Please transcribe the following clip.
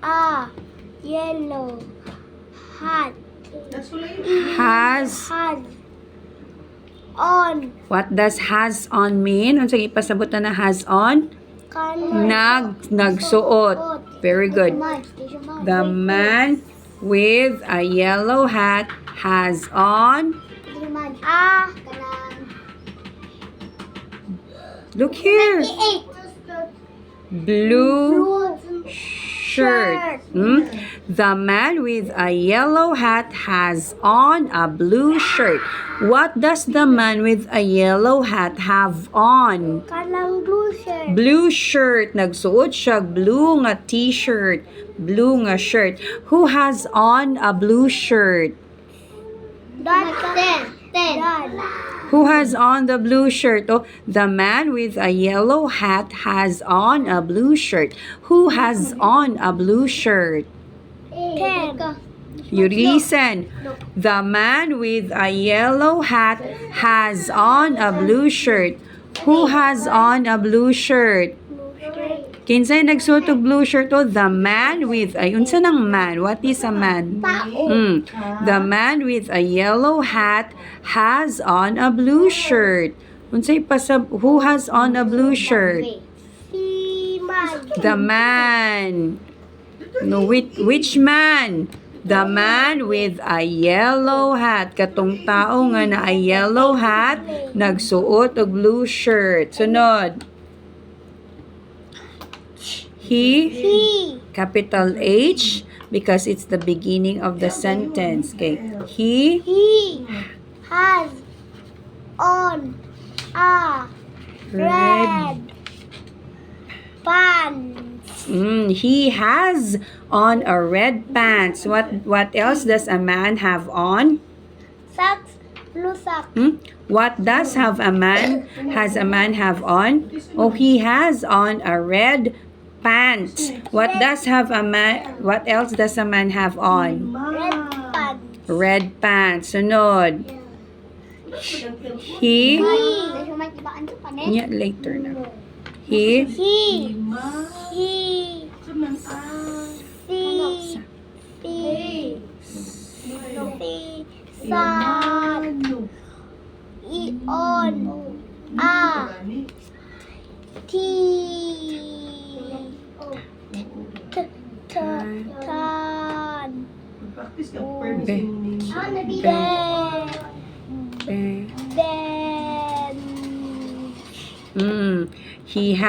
a yellow hat. Has. On. What does has on mean? Ano sige ipasabot na has on? Nagsuot. Very good. The man with a yellow hat has on. Look here. Blue shirt. The man with a yellow hat has on a blue shirt. What does the man with a yellow hat have on? Kanang blue shirt. Blue shirt. Nagsuot siya blue nga t-shirt. Blue nga shirt. Who has on a blue shirt? Dad. Who has on the blue shirt? Oh, the man with a yellow hat has on a blue shirt. Who has on a blue shirt? 10. You listen. The man with a yellow hat has on a blue shirt. Who has on a blue shirt? Kinsay nagsuot og blue shirt? Oh, the man with a unsa nang man? What is a man? The man with a yellow hat has on a blue shirt. Unsay pasab who has on a blue shirt? Si man. The man. No, which man? The man with a yellow hat. Katong tao nga na a yellow hat, nagsuot og blue shirt. Sunod. He, capital H, because it's the beginning of the sentence. Okay. He has on a red pants. He has on a red pants. What else does a man have on? Socks, blue socks. What does has a man have on? Oh, he has on a red pants. What else does a man have on? Red pants. Red pants. Sunod. He yeah, later na. He he